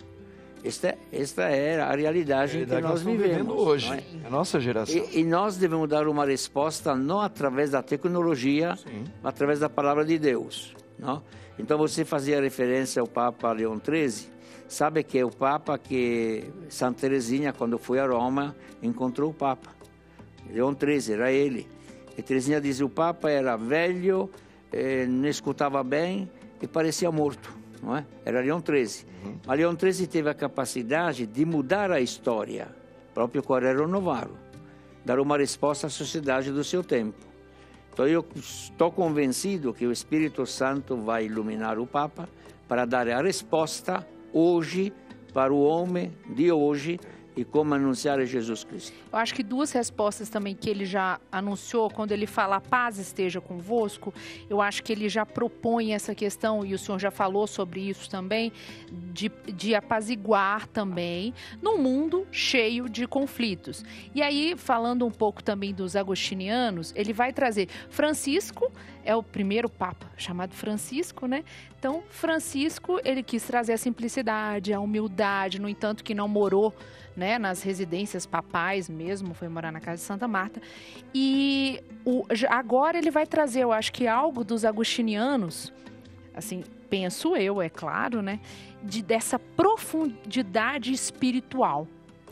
Esta é a realidade que nós vivemos hoje, não é? A nossa geração. E nós devemos dar uma resposta não através da tecnologia, mas através da palavra de Deus. Não? Então você fazia referência ao Papa Leão XIII, sabe que é o Papa que Santa Teresinha, quando foi a Roma, encontrou o Papa. Leão XIII era ele. E Teresinha diz, o Papa era velho, não escutava bem e parecia morto, não é? Era Leão XIII. Mas Leão XIII teve a capacidade de mudar a história, próprio Correro Novaro, dar uma resposta à sociedade do seu tempo. Então eu estou convencido que o Espírito Santo vai iluminar o Papa para dar a resposta hoje para o homem de hoje e como anunciar Jesus Cristo. Eu acho que duas respostas também que ele já anunciou, quando ele fala a paz esteja convosco, eu acho que ele já propõe essa questão, e o senhor já falou sobre isso também, de apaziguar também num mundo cheio de conflitos. E aí, falando um pouco também dos agostinianos, ele vai trazer Francisco, é o primeiro papa chamado Francisco, né? Então, Francisco, ele quis trazer a simplicidade, a humildade, no entanto que não morou, né, nas residências papais mesmo, foi morar na casa de Santa Marta. E agora ele vai trazer, eu acho que algo dos agostinianos, assim, penso eu, é claro, né, dessa profundidade espiritual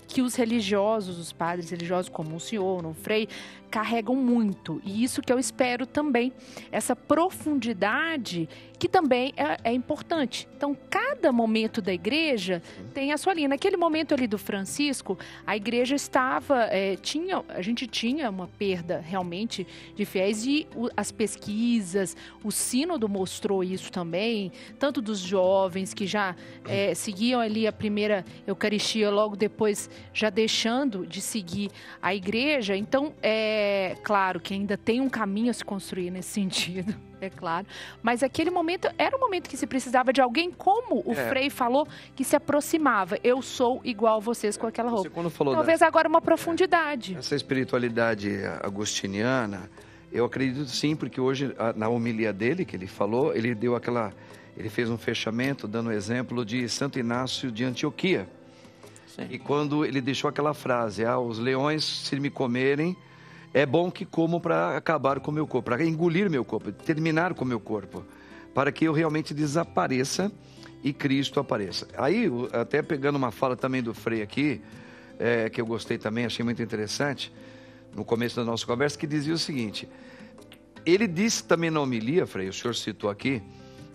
que os religiosos, os padres religiosos, como o senhor, o Frei, carregam muito. E isso que eu espero também, essa profundidade que também é importante. Então, cada momento da igreja tem a sua linha. Naquele momento ali do Francisco, a igreja estava, a gente tinha uma perda realmente de fiéis e as pesquisas, o sínodo mostrou isso também, tanto dos jovens que já seguiam ali a primeira Eucaristia, logo depois já deixando de seguir a igreja. Então, claro que ainda tem um caminho a se construir nesse sentido, é claro. Mas aquele momento era um momento que se precisava de alguém, como o Frei falou, que se aproximava. Eu sou igual a vocês com aquela roupa. Quando falou talvez agora uma profundidade. Essa espiritualidade agostiniana, eu acredito sim, porque hoje, na homilia dele, que ele falou, ele fez um fechamento dando exemplo de Santo Inácio de Antioquia. Sim. E quando ele deixou aquela frase, os leões, se me comerem, é bom que comam para acabar com o meu corpo, para engolir meu corpo, terminar com o meu corpo, para que eu realmente desapareça e Cristo apareça. Aí, até pegando uma fala também do Frei aqui, que eu gostei também, achei muito interessante, no começo da nossa conversa, que dizia o seguinte, ele disse também na homilia, Frei, o senhor citou aqui,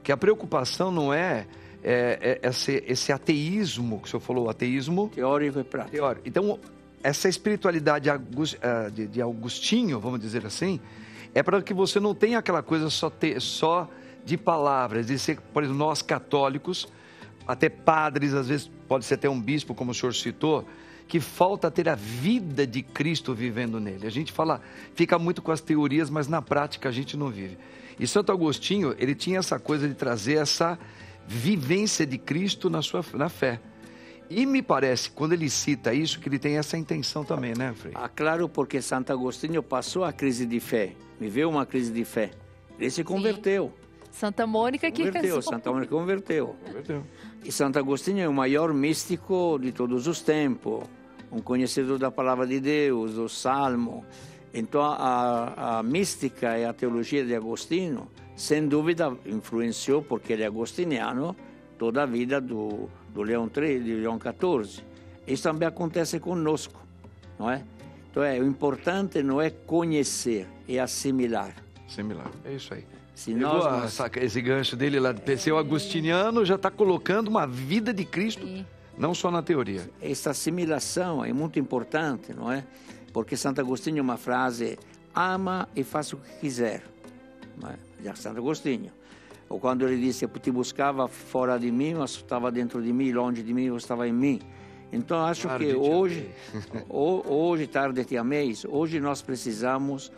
que a preocupação não é esse ateísmo, que o senhor falou, ateísmo... Teórico e prático. Teórico. Então, essa espiritualidade de Agostinho, vamos dizer assim, é para que você não tenha aquela coisa só de palavras, de ser, por exemplo, nós católicos, até padres, às vezes pode ser até um bispo, como o senhor citou, que falta ter a vida de Cristo vivendo nele. A gente fica muito com as teorias, mas na prática a gente não vive. E Santo Agostinho, ele tinha essa coisa de trazer essa vivência de Cristo na fé. E me parece, quando ele cita isso, que ele tem essa intenção também, né, Frei? Claro, porque Santo Agostinho passou a crise de fé, viveu uma crise de fé. Ele se converteu. Santa Mônica que converteu. Santa Mônica converteu. E Santo Agostinho é o maior místico de todos os tempos, um conhecedor da palavra de Deus, do Salmo. Então, a mística e a teologia de Agostinho, sem dúvida, influenciou, porque ele é agostiniano, toda a vida do Leão XIII, de Leão XIV. Isso também acontece conosco, não é? Então, o importante não é conhecer, é assimilar. Assimilar, é isso aí. Esse gancho dele lá, o agostiniano já está colocando uma vida de Cristo, não só na teoria. Essa assimilação é muito importante, não é? Porque Santo Agostinho, uma frase, ama e faça o que quiser. Já Santo Agostinho. Ou quando ele disse que te buscava fora de mim, mas estava dentro de mim, longe de mim, ou estava em mim. Então acho que hoje, tarde te ameis, hoje nós precisamos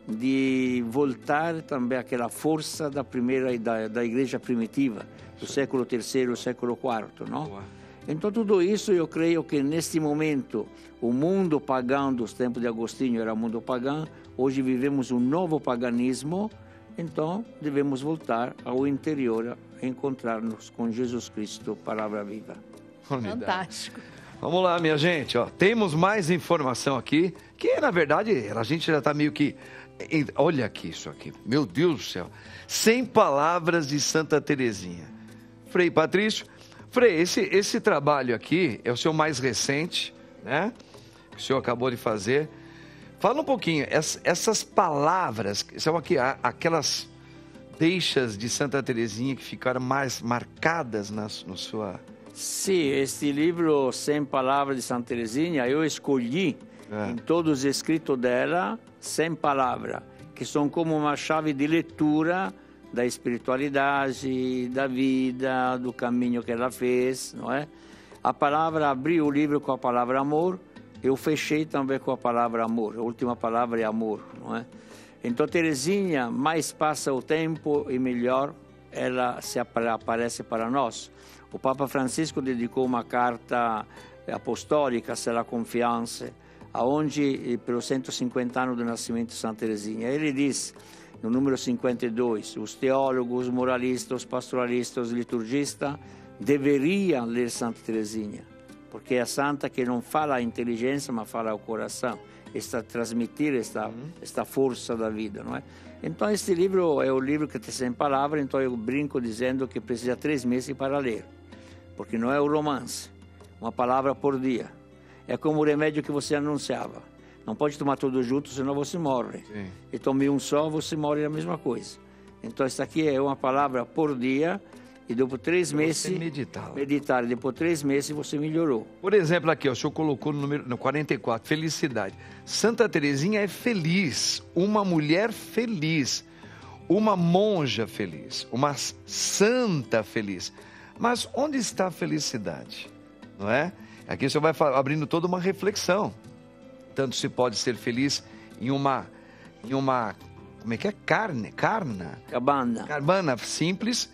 de voltar também àquela força da primeira da igreja primitiva, do século III, século IV, não? Então tudo isso eu creio que neste momento o mundo pagão dos tempos de Agostinho era mundo pagão, hoje vivemos um novo paganismo, então devemos voltar ao interior, a encontrar-nos com Jesus Cristo, palavra viva. Fantástico. Vamos lá, minha gente, ó, temos mais informação aqui, que na verdade a gente já está meio que... Olha aqui isso aqui, meu Deus do céu, 100 palavras de Santa Teresinha. Frei Patrício, Frei, esse trabalho aqui é o seu mais recente, né? Que o senhor acabou de fazer. Fala um pouquinho, essas palavras, são aqui aquelas deixas de Santa Teresinha que ficaram mais marcadas no sua... Sim, este livro, 100 Palavras de Santa Teresinha, eu escolhi em todos os escritos dela 100 palavras, que são como uma chave de leitura da espiritualidade, da vida, do caminho que ela fez, não é? A palavra, abri o livro com a palavra amor, eu fechei também com a palavra amor, a última palavra é amor, não é? Então, Teresinha, mais passa o tempo e melhor ela se aparece para nós. O Papa Francisco dedicou uma carta apostólica, Se la Confianza, aonde, pelos 150 anos do nascimento de Santa Teresinha, ele diz, no número 52, os teólogos, os moralistas, os pastoralistas, os liturgistas deveriam ler Santa Teresinha, porque é a santa que não fala a inteligência, mas fala o coração, transmitir esta força da vida, não é? Então, este livro é o livro que tem 100 palavras, então eu brinco dizendo que precisa 3 meses para ler, porque não é o romance, uma palavra por dia. É como o remédio que você anunciava. Não pode tomar tudo junto, senão você morre. Sim. E tome um só, você morre a mesma coisa. Então, esta aqui é uma palavra por dia, e depois 3 meses... meditar. Depois 3 meses você melhorou. Por exemplo, aqui, ó, o senhor colocou no 44, felicidade. Santa Teresinha é feliz, uma mulher feliz, uma monja feliz, uma santa feliz. Mas onde está a felicidade? Não é? Aqui o senhor vai abrindo toda uma reflexão. Tanto se pode ser feliz em uma como é que é? Cabana simples,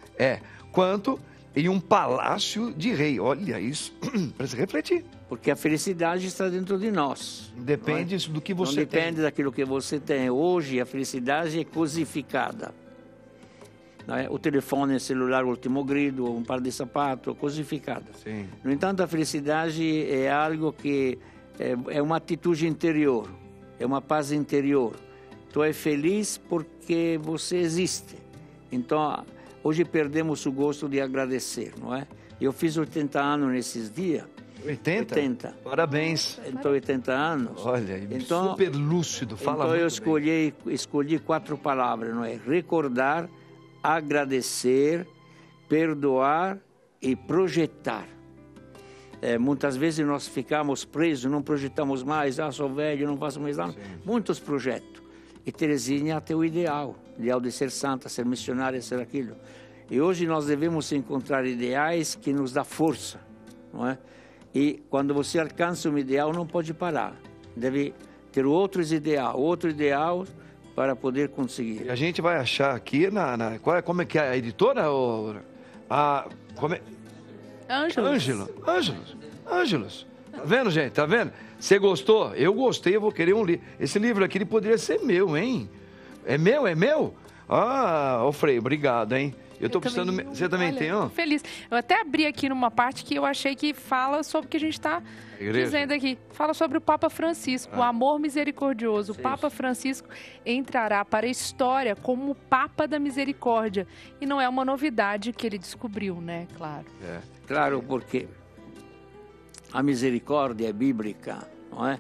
quanto em um palácio de rei. Olha isso, para se refletir. Porque a felicidade está dentro de nós. Depende do que você tem. Não depende daquilo que você tem. Hoje a felicidade é cosificada. Não é? O telefone, o celular, o último grito, um par de sapatos, cosificada. Sim. No entanto, a felicidade é algo que é uma atitude interior, é uma paz interior. Tu é feliz porque você existe. Então, hoje perdemos o gosto de agradecer, não é? Eu fiz 80 anos nesses dias. 80? Parabéns. Então, 80 anos. Olha, então, super lúcido, fala então muito eu escolhi 4 palavras, não é? Recordar, agradecer, perdoar e projetar. Muitas vezes nós ficamos presos, não projetamos mais, sou velho, não faço mais nada. Sim. Muitos projetos. E Teresinha tem o ideal de ser santa, ser missionária, ser aquilo. E hoje nós devemos encontrar ideais que nos dão força, não é? E quando você alcança um ideal, não pode parar. Deve ter outro ideal para poder conseguir. E a gente vai achar aqui como é que é a editora? Ângelos. Tá vendo, gente? Tá vendo? Você gostou? Eu gostei, eu vou querer um livro. Esse livro aqui, ele poderia ser meu, hein? É meu? Ô Frei, obrigado, hein? Eu tô precisando... Você também tem, ó? Feliz. Eu até abri aqui numa parte que eu achei que fala sobre o que a gente está dizendo aqui. Fala sobre o Papa Francisco, o amor misericordioso. O Papa Francisco entrará para a história como o Papa da Misericórdia. E não é uma novidade que ele descobriu, né? Claro. Claro, porque a misericórdia é bíblica, não é?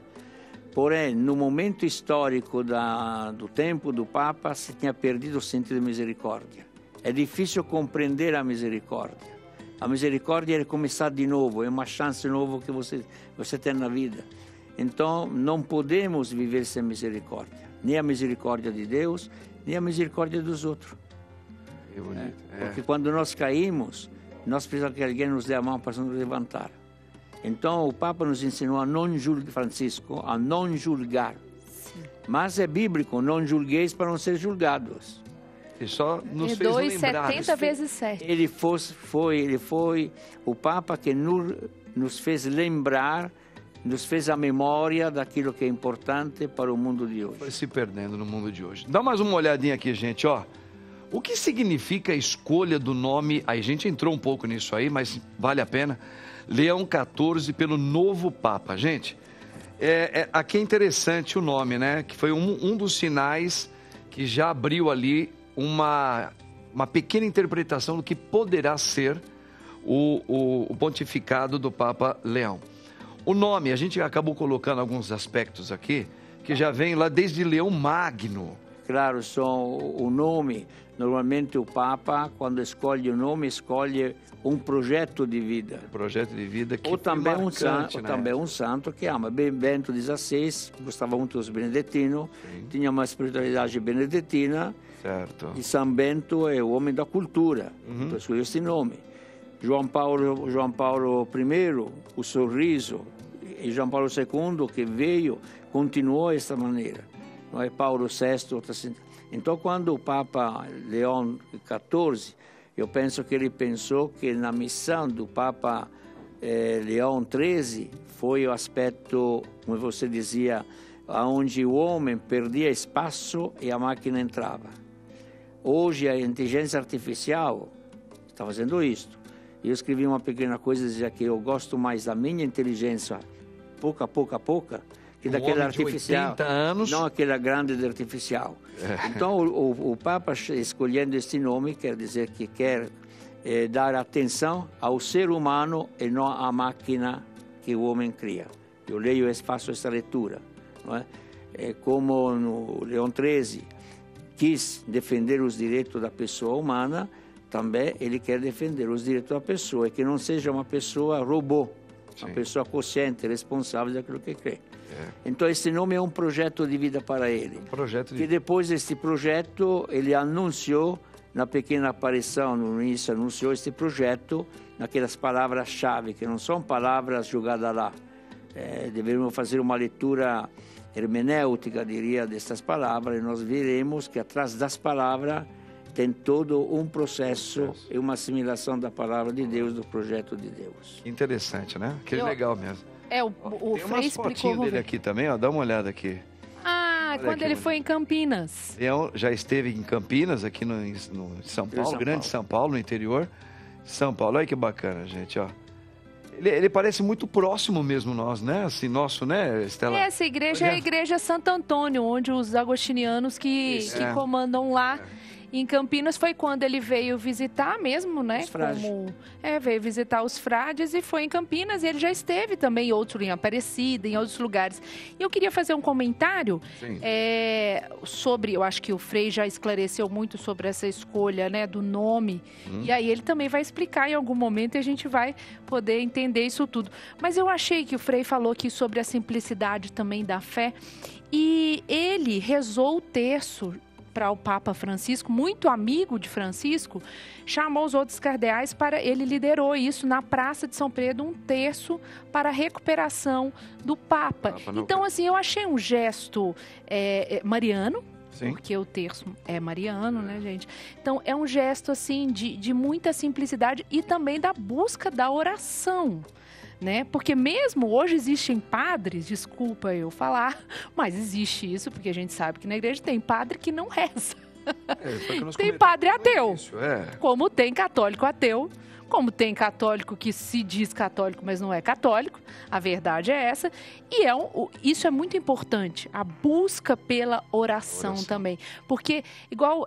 Porém, no momento histórico do tempo do Papa, se tinha perdido o sentido de misericórdia. É difícil compreender a misericórdia. A misericórdia é começar de novo, é uma chance nova que você tem na vida. Então, não podemos viver sem misericórdia. nem a misericórdia de Deus, nem a misericórdia dos outros. Porque quando nós caímos, nós precisamos que alguém nos dê a mão para nos levantar. Então o Papa nos ensinou a não julgar, Francisco, a não julgar. Sim. Mas é bíblico, não julgueis para não ser julgados. Ele só nos fez lembrar. 70 vezes 7. Ele foi o Papa que nos fez lembrar, nos fez a memória daquilo que é importante para o mundo de hoje. Foi se perdendo no mundo de hoje. Dá mais uma olhadinha aqui, gente, ó. O que significa a escolha do nome? A gente entrou um pouco nisso aí, mas vale a pena. Leão XIV pelo novo Papa. Gente, aqui é interessante o nome, né? Que foi um dos sinais que já abriu ali uma pequena interpretação do que poderá ser o pontificado do Papa Leão. O nome, a gente acabou colocando alguns aspectos aqui, que já vem lá desde Leão Magno. Claro, o nome, normalmente o Papa, quando escolhe o nome, escolhe um projeto de vida. Um projeto de vida que ou também foi marcante, também um santo que ama. Bento XVI, gostava muito dos benedetinos, tinha uma espiritualidade beneditina. Certo. E São Bento é o homem da cultura, então escolheu esse nome. João Paulo I, o sorriso, e João Paulo II, que veio, continuou dessa maneira. Não é Paulo VI. Então, quando o Papa Leão XIV, eu penso que ele pensou que na missão do Papa Leão XIII foi o aspecto, como você dizia, onde o homem perdia espaço e a máquina entrava. Hoje a inteligência artificial está fazendo isso. Eu escrevi uma pequena coisa, dizia que eu gosto mais da minha inteligência, pouca, que daquela artificial. 80 anos. Não aquela grande de artificial. Então o Papa, escolhendo este nome, quer dizer que quer dar atenção ao ser humano e não à máquina que o homem cria. Eu leio e faço essa leitura. Não é? Como no Leão XIII quis defender os direitos da pessoa humana, também ele quer defender os direitos da pessoa, e que não seja uma pessoa robô, uma pessoa consciente, responsável daquilo que crê. Então esse nome é um projeto de vida para ele. Que depois deste projeto ele anunciou, na pequena aparição no início, anunciou este projeto naquelas palavras-chave, que não são palavras jogadas lá. Devemos fazer uma leitura hermenêutica, diria, destas palavras, e nós veremos que atrás das palavras tem todo um processo e uma assimilação da palavra de Deus, do projeto de Deus. Interessante, né? Que legal mesmo. O Frei explicou dele aqui também, ó, dá uma olhada aqui. Olha quando ele foi em Campinas. Leão já esteve em Campinas, aqui no São Paulo, grande São Paulo, no interior de São Paulo. Olha que bacana, gente, ó. Ele parece muito próximo mesmo nós, né? Assim, nosso, né, Estela? Essa igreja é a Igreja Santo Antônio, onde os agostinianos que comandam lá. Em Campinas foi quando ele veio visitar mesmo, né? Veio visitar os frades e foi em Campinas. E ele já esteve também em Aparecida, em outros lugares. E eu queria fazer um comentário sobre, eu acho que o Frei já esclareceu muito sobre essa escolha, né, do nome. E aí ele também vai explicar em algum momento e a gente vai poder entender isso tudo. Mas eu achei que o Frei falou aqui sobre a simplicidade também da fé. E ele rezou o terço para o Papa Francisco, muito amigo de Francisco, chamou os outros cardeais ele liderou isso na Praça de São Pedro, um terço para a recuperação do Papa. Então, assim, eu achei um gesto mariano, porque o terço é mariano, né, gente? Então, é um gesto, assim, de muita simplicidade e também da busca da oração. Né? Porque mesmo hoje existem padres, desculpa eu falar, mas existe isso, porque a gente sabe que na igreja tem padre que não reza. Tem padre ateu, como tem católico ateu, como tem católico que se diz católico, mas não é católico, a verdade é essa. E isso é muito importante, a busca pela oração também. Porque, igual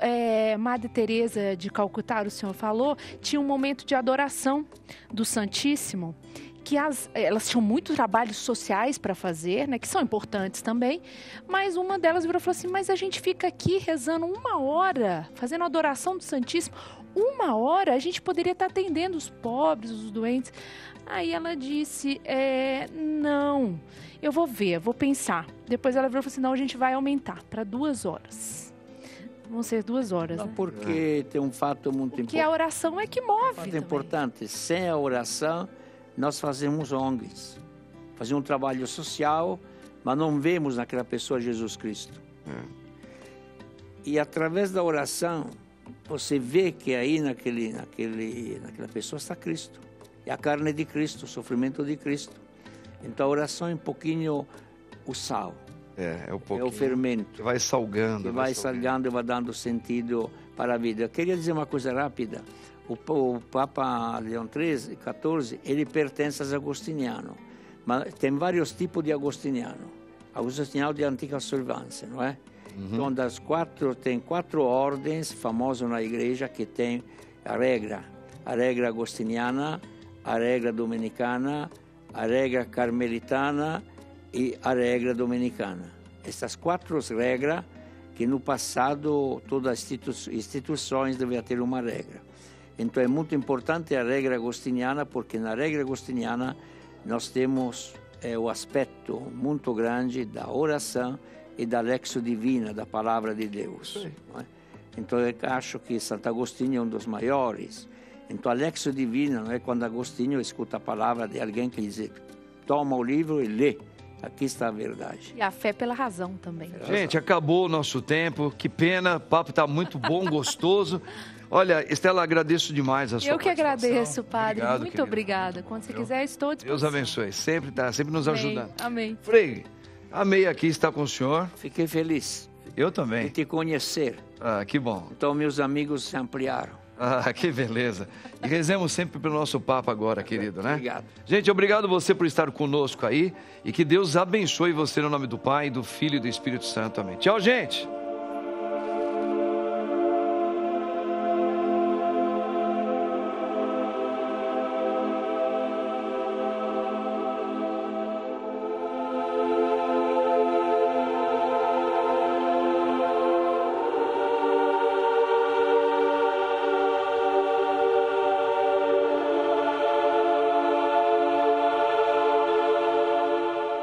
Madre Teresa de Calcutá, o senhor falou, tinha um momento de adoração do Santíssimo, que elas tinham muitos trabalhos sociais para fazer, né, que são importantes também, mas uma delas virou e falou assim, mas a gente fica aqui rezando 1 hora, fazendo a adoração do Santíssimo, 1 hora a gente poderia estar atendendo os pobres, os doentes. Aí ela disse, não, eu vou ver, vou pensar. Depois ela falou assim, não, a gente vai aumentar para 2 horas. Vão ser 2 horas. Não, né? Porque tem um fato muito importante. Porque a oração é que move. Um fato importante, sem a oração, nós fazemos ONGs. Fazemos um trabalho social, mas não vemos naquela pessoa Jesus Cristo. E através da oração, você vê que aí naquela pessoa está Cristo. É a carne de Cristo, o sofrimento de Cristo. Então a oração é um pouquinho o sal. É um pouquinho. É o fermento. Que vai salgando. Que vai salgando e vai dando sentido para a vida. Eu queria dizer uma coisa rápida. O Papa Leão XIV, ele pertence aos agostinianos. Mas tem vários tipos de agostiniano. Agostiniano de antiga observância, não é? Então, tem 4 ordens famosas na igreja que tem a regra agostiniana, a regra dominicana, a regra carmelitana e a regra dominicana. Essas 4 regras que no passado todas as instituições deviam ter uma regra. Então é muito importante a regra agostiniana, porque na regra agostiniana nós temos o aspecto muito grande da oração e da lexio divina, da palavra de Deus. Não é? Então eu acho que Santo Agostinho é um dos maiores. Então a lexio divina não é quando Agostinho escuta a palavra de alguém que diz, toma o livro e lê. Aqui está a verdade. E a fé pela razão também. Gente, acabou o nosso tempo. Que pena, o papo está muito bom, gostoso. Olha, Estela, agradeço demais a sua Eu que agradeço, padre. Obrigado, muito querida. obrigada. Quando você quiser, estou à disposição. Deus abençoe. Sempre nos ajudando. Amém. Frei, amei aqui estar com o senhor. Fiquei feliz. Eu também. De te conhecer. Ah, que bom. Então meus amigos se ampliaram. Ah, que beleza. E rezemos sempre pelo nosso Papa agora, querido, né? Obrigado. Gente, obrigado você por estar conosco aí. E que Deus abençoe você no nome do Pai, do Filho e do Espírito Santo. Amém. Tchau, gente.